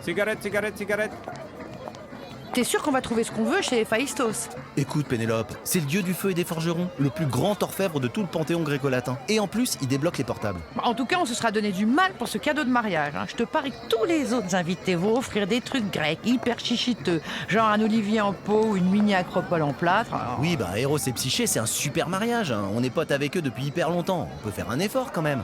Cigarette, cigarette, cigarette. T'es sûr qu'on va trouver ce qu'on veut chez Héphaïstos? Écoute Pénélope, c'est le dieu du feu et des forgerons, le plus grand orfèvre de tout le panthéon gréco-latin. Et en plus, il débloque les portables. En tout cas, on se sera donné du mal pour ce cadeau de mariage. Je te parie que tous les autres invités vont offrir des trucs grecs hyper chichiteux, genre un olivier en pot ou une mini acropole en plâtre. Oui, bah Eros et Psyché, c'est un super mariage. On est potes avec eux depuis hyper longtemps. On peut faire un effort quand même.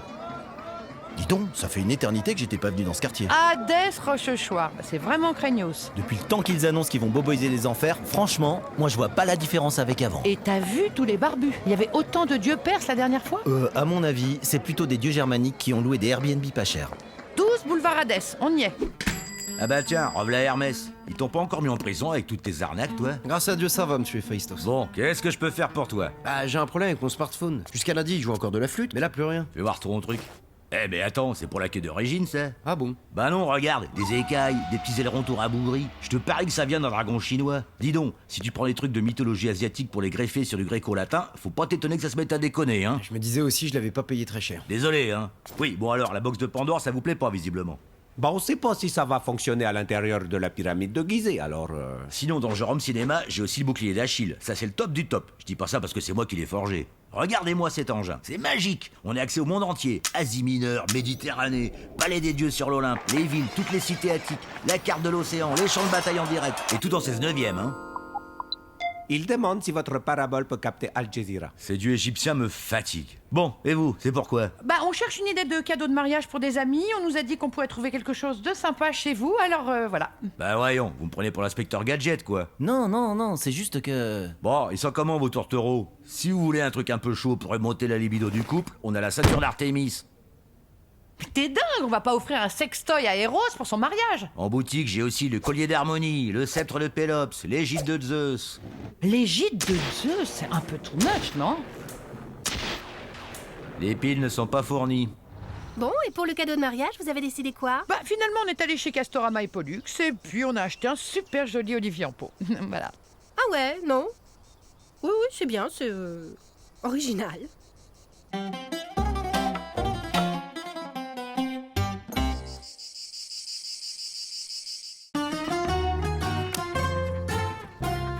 Dis donc, ça fait une éternité que j'étais pas venu dans ce quartier. Hadès Rochechouart, c'est vraiment craignos. Depuis le temps qu'ils annoncent qu'ils vont boboiser les enfers, franchement, moi je vois pas la différence avec avant. Et t'as vu tous les barbus? Il y avait autant de dieux perses la dernière fois? À mon avis, c'est plutôt des dieux germaniques qui ont loué des Airbnb pas chers. 12 boulevard Hadès, on y est. Ah bah tiens, revelà Hermès. Ils t'ont pas encore mis en prison avec toutes tes arnaques, toi? Grâce à Dieu, ça va, monsieur Héphaïstos. Bon, qu'est-ce que je peux faire pour toi? Bah, j'ai un problème avec mon smartphone. Jusqu'à lundi, il joue encore de la flûte, mais là, plus rien. Fais voir ton truc. Eh mais attends, c'est pour la queue d'origine, ça? Ah bon? Bah non, regarde, des écailles, des petits ailerons tout rabougris. Je te parie que ça vient d'un dragon chinois. Dis donc, si tu prends les trucs de mythologie asiatique pour les greffer sur du gréco-latin, faut pas t'étonner que ça se mette à déconner, hein? Je me disais aussi, je l'avais pas payé très cher. Désolé, hein? Oui, bon alors, la box de Pandore, ça vous plaît pas, visiblement. Bah, on sait pas si ça va fonctionner à l'intérieur de la pyramide de Gizeh, alors... Sinon, dans Jérôme Cinéma, j'ai aussi le bouclier d'Achille. Ça, c'est le top du top. Je dis pas ça parce que c'est moi qui l'ai forgé. Regardez-moi cet engin, c'est magique. On est accès au monde entier. Asie mineure, Méditerranée, palais des dieux sur l'Olympe, les villes, toutes les cités attiques, la carte de l'océan, les champs de bataille en direct. Et tout en 16/9, hein. Il demande si votre parabole peut capter Al Jazeera. Ces dieux égyptiens me fatiguent. Bon, et vous, c'est pourquoi? Bah, on cherche une idée de cadeau de mariage pour des amis. On nous a dit qu'on pouvait trouver quelque chose de sympa chez vous, alors voilà. Bah voyons, vous me prenez pour l'inspecteur Gadget, quoi. Non, c'est juste que... Bon, ils sont comment vos tourtereaux? Si vous voulez un truc un peu chaud pour remonter la libido du couple, on a la Saturne Artemis. T'es dingue, on va pas offrir un sextoy à Eros pour son mariage. En boutique, j'ai aussi le collier d'harmonie, le sceptre de Pélops, l'égide de Zeus. L'égide de Zeus, c'est un peu too much, non? Les piles ne sont pas fournies. Bon, et pour le cadeau de mariage, vous avez décidé quoi? Bah, finalement, on est allé chez Castorama et Pollux, et puis on a acheté un super joli olivier en pot. Voilà. Ah ouais, non? Oui, c'est bien, c'est original.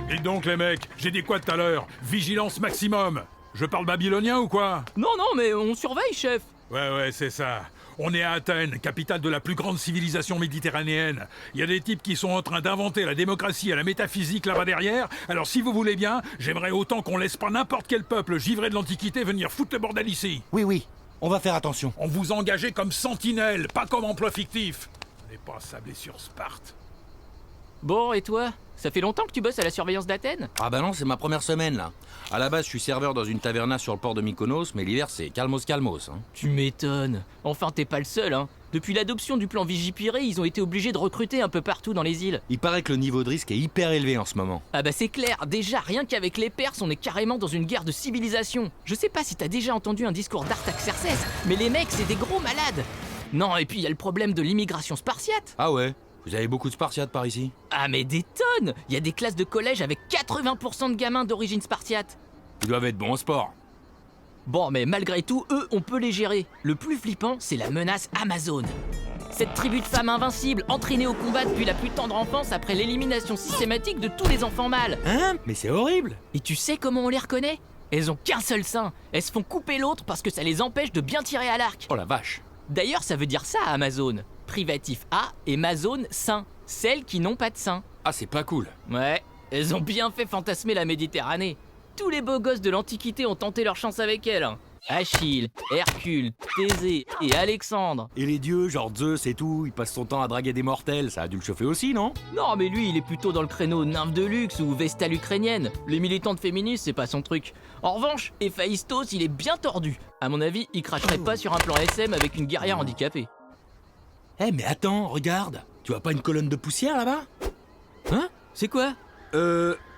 Dites donc les mecs, j'ai dit quoi tout à l'heure? Vigilance maximum. Je parle babylonien ou quoi? Non, mais on surveille, chef. Ouais, c'est ça. On est à Athènes, capitale de la plus grande civilisation méditerranéenne. Il y a des types qui sont en train d'inventer la démocratie et la métaphysique là-bas derrière. Alors si vous voulez bien, j'aimerais autant qu'on laisse pas n'importe quel peuple givré de l'Antiquité venir foutre le bordel ici. Oui, on va faire attention. On vous engagez comme sentinelle, pas comme emploi fictif. On n'est pas sablé sur Sparte. Bon, et toi? Ça fait longtemps que tu bosses à la surveillance d'Athènes? Ah bah non, c'est ma première semaine là. À la base, je suis serveur dans une taverna sur le port de Mykonos, mais l'hiver c'est calmos. Hein. Tu m'étonnes. Enfin, t'es pas le seul, hein. Depuis l'adoption du plan Vigipiré, ils ont été obligés de recruter un peu partout dans les îles. Il paraît que le niveau de risque est hyper élevé en ce moment. Ah bah c'est clair, déjà rien qu'avec les Perses, on est carrément dans une guerre de civilisation. Je sais pas si t'as déjà entendu un discours d'Artaxerxès, mais les mecs, c'est des gros malades. Non, et puis il y a le problème de l'immigration spartiate. Ah ouais? Vous avez beaucoup de Spartiates par ici? Ah mais des tonnes! Il y a des classes de collège avec 80% de gamins d'origine spartiate. Ils doivent être bons au sport. Bon, mais malgré tout, eux, on peut les gérer. Le plus flippant, c'est la menace Amazone. Cette tribu de femmes invincibles, entraînées au combat depuis la plus tendre enfance après l'élimination systématique de tous les enfants mâles. Hein? Mais c'est horrible! Et tu sais comment on les reconnaît? Elles ont qu'un seul sein. Elles se font couper l'autre parce que ça les empêche de bien tirer à l'arc. Oh la vache! D'ailleurs, ça veut dire ça à Amazone. Privatif A et Amazone sein. Celles qui n'ont pas de sein. Ah, c'est pas cool. Ouais, elles ont bien fait fantasmer la Méditerranée. Tous les beaux gosses de l'Antiquité ont tenté leur chance avec elle. Achille, Hercule, Thésée et Alexandre. Et les dieux, genre Zeus et tout, ils passent son temps à draguer des mortels, ça a dû le chauffer aussi, non? Non, mais lui, il est plutôt dans le créneau nymphe de luxe ou vestale ukrainienne. Les militantes féministes, c'est pas son truc. En revanche, Héphaïstos, il est bien tordu. À mon avis, il cracherait pas sur un plan SM avec une guerrière handicapée. Eh mais attends, regarde! Tu vois pas une colonne de poussière là-bas? Hein? C'est quoi?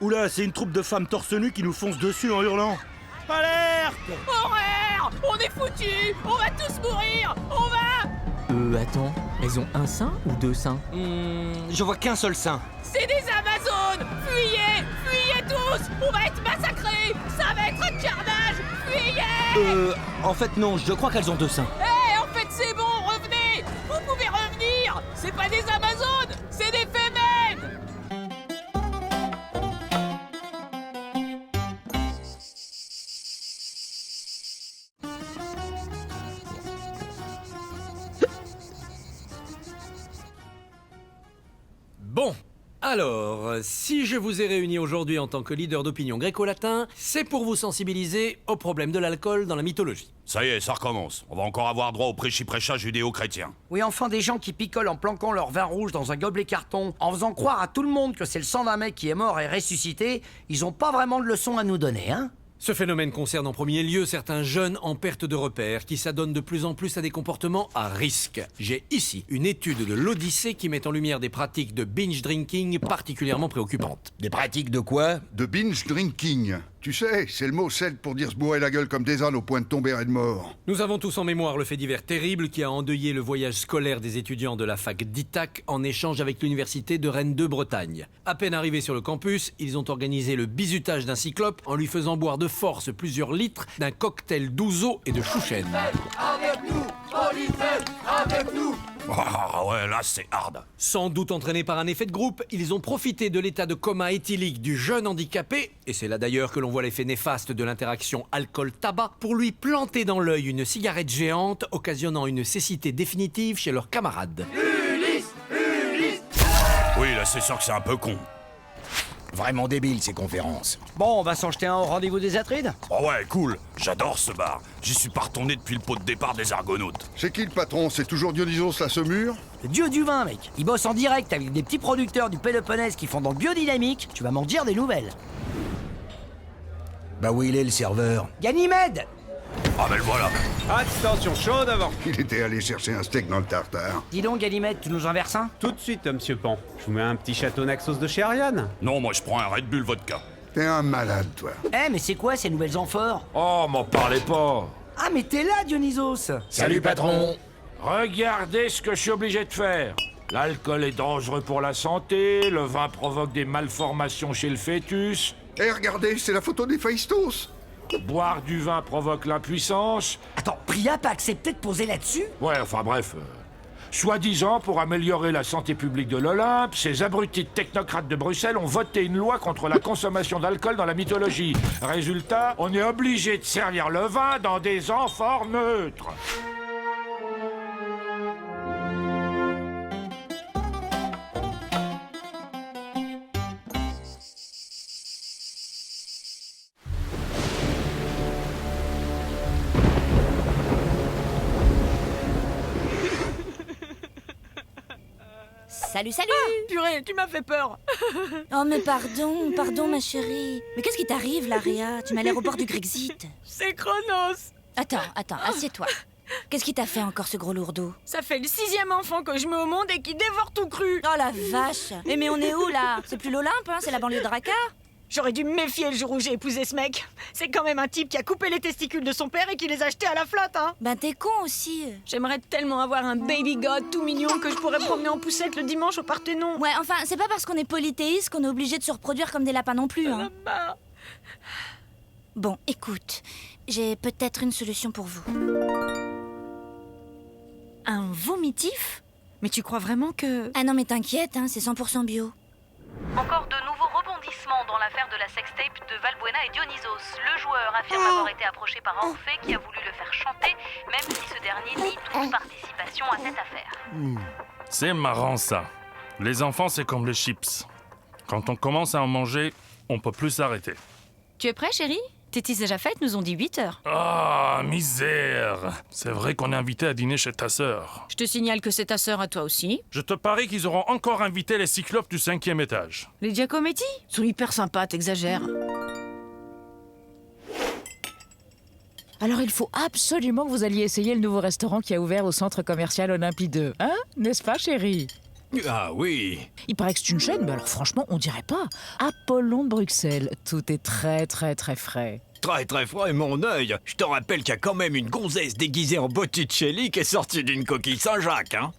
Oula, c'est une troupe de femmes torse nues qui nous foncent dessus en hurlant. Alerte! Horaire! On est foutus! On va tous mourir! On va... Attends, elles ont un sein ou deux seins? Je vois qu'un seul sein. C'est des Amazones! Fuyez! Fuyez tous! On va être massacrés! Ça va être un carnage! Fuyez! En fait non, je crois qu'elles ont deux seins. En fait c'est bon, revenez! Vous pouvez revenir! C'est pas des Amazones! Bon, alors, si je vous ai réunis aujourd'hui en tant que leader d'opinion gréco-latin, c'est pour vous sensibiliser au problème de l'alcool dans la mythologie. Ça y est, ça recommence. On va encore avoir droit au prêchi-prêcha judéo-chrétien. Oui, enfin des gens qui picolent en planquant leur vin rouge dans un gobelet carton, en faisant croire à tout le monde que c'est le sang d'un mec qui est mort et ressuscité, ils ont pas vraiment de leçon à nous donner, hein? Ce phénomène concerne en premier lieu certains jeunes en perte de repères qui s'adonnent de plus en plus à des comportements à risque. J'ai ici une étude de l'Odyssée qui met en lumière des pratiques de binge drinking particulièrement préoccupantes. Des pratiques de quoi? De binge drinking. Tu sais, c'est le mot celte pour dire se bourrer la gueule comme des ânes au point de tomber raide mort. Nous avons tous en mémoire le fait divers terrible qui a endeuillé le voyage scolaire des étudiants de la fac d'Ithac en échange avec l'université de Rennes 2 Bretagne. À peine arrivés sur le campus, ils ont organisé le bizutage d'un cyclope en lui faisant boire de force plusieurs litres d'un cocktail d'ouzo et de chouchen. Avec nous, Polyphème, avec nous. Ah ouais, là c'est hard. Sans doute entraînés par un effet de groupe, ils ont profité de l'état de coma éthylique du jeune handicapé, et c'est là d'ailleurs que l'on voit l'effet néfaste de l'interaction alcool-tabac, pour lui planter dans l'œil une cigarette géante, occasionnant une cécité définitive chez leurs camarades. Ulysse, Ulysse. Oui, là c'est sûr que c'est un peu con. Vraiment débile ces conférences. Bon, on va s'en jeter un au rendez-vous des Atrides? Oh ouais, cool. J'adore ce bar. J'y suis pas retourné depuis le pot de départ des Argonautes. C'est qui le patron? C'est toujours Dionysos la Saumure? Le dieu du vin, mec. Il bosse en direct avec des petits producteurs du Péloponnèse qui font dans le biodynamique. Tu vas m'en dire des nouvelles. Bah où il est le serveur? Ganymède! Ah ben le voilà. Attention, chaud devant. Il était allé chercher un steak dans le tartare. Dis donc, Ganymède, tu nous en verses un? Tout de suite, monsieur Pan. Je vous mets un petit château Naxos de chez Ariane. Non, moi je prends un Red Bull vodka. T'es un malade, toi. Eh, mais c'est quoi ces nouvelles amphores? Oh, m'en parlez pas. Ah, mais t'es là, Dionysos! Salut patron. Regardez ce que je suis obligé de faire. L'alcool est dangereux pour la santé, le vin provoque des malformations chez le fœtus. Eh, regardez, c'est la photo des Phaistos. Boire du vin provoque l'impuissance. Attends, Priap a accepté de poser là-dessus? Ouais, enfin bref. Soi-disant, pour améliorer la santé publique de l'Olympe, ces abrutis de technocrates de Bruxelles ont voté une loi contre la consommation d'alcool dans la mythologie. Résultat, on est obligé de servir le vin dans des amphores neutres. Salut, salut! Purée, tu m'as fait peur. Oh, mais pardon, ma chérie. Mais qu'est-ce qui t'arrive, là, Réa? Tu m'as l'air au bord du Grexit. C'est Chronos. Attends, assieds-toi. Qu'est-ce qui t'a fait encore ce gros lourdeau? Ça fait le 6e enfant que je mets au monde et qui dévore tout cru. Oh la vache! Mais on est où, là? C'est plus l'Olympe, hein? C'est la banlieue de Raqqa? J'aurais dû me méfier le jour où j'ai épousé ce mec. C'est quand même un type qui a coupé les testicules de son père et qui les a achetés à la flotte, hein. Ben t'es con aussi. J'aimerais tellement avoir un baby god tout mignon que je pourrais promener en poussette le dimanche au Parthénon. Ouais, enfin, c'est pas parce qu'on est polythéiste qu'on est obligé de se reproduire comme des lapins non plus, hein. Bon, écoute, j'ai peut-être une solution pour vous. Un vomitif? Mais tu crois vraiment que... Ah non, mais t'inquiète, hein, c'est 100% bio. Encore de nouveaux rebondissements dans l'affaire de la sextape de Valbuena et Dionysos. Le joueur affirme avoir été approché par Orphée qui a voulu le faire chanter, même si ce dernier nie toute participation à cette affaire. C'est marrant ça. Les enfants, c'est comme les chips. Quand on commence à en manger, on peut plus s'arrêter. Tu es prêt, chérie? Tétis déjà faite nous ont dit 8 heures. Ah, misère! C'est vrai qu'on est invité à dîner chez ta sœur. Je te signale que c'est ta sœur à toi aussi. Je te parie qu'ils auront encore invité les cyclopes du 5e étage. Les Giacometti? Ils sont hyper sympas, t'exagères. Alors il faut absolument que vous alliez essayer le nouveau restaurant qui a ouvert au centre commercial Olympie 2. Hein? N'est-ce pas, chérie? Ah oui. Il paraît que c'est une chaîne, mais alors franchement, on dirait pas. Apollon de Bruxelles, tout est très très très frais. Très très frais, mon œil. Je te rappelle qu'il y a quand même une gonzesse déguisée en Botticelli qui est sortie d'une coquille Saint-Jacques, hein.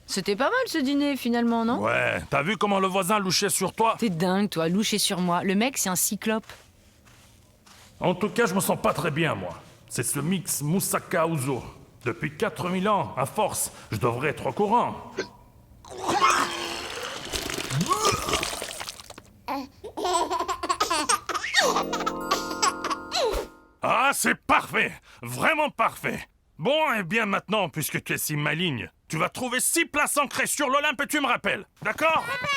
C'était pas mal ce dîner finalement, non? Ouais, t'as vu comment le voisin louchait sur toi? T'es dingue, toi, loucher sur moi. Le mec, c'est un cyclope. En tout cas, je me sens pas très bien, moi. C'est ce mix Moussaka-Ouzo. Depuis 4000 ans, à force, je devrais être au courant. Ah, c'est parfait! Vraiment parfait! Bon, eh bien maintenant, puisque tu es si maligne, tu vas trouver 6 places ancrées sur l'Olympe et tu me rappelles, d'accord? Papa,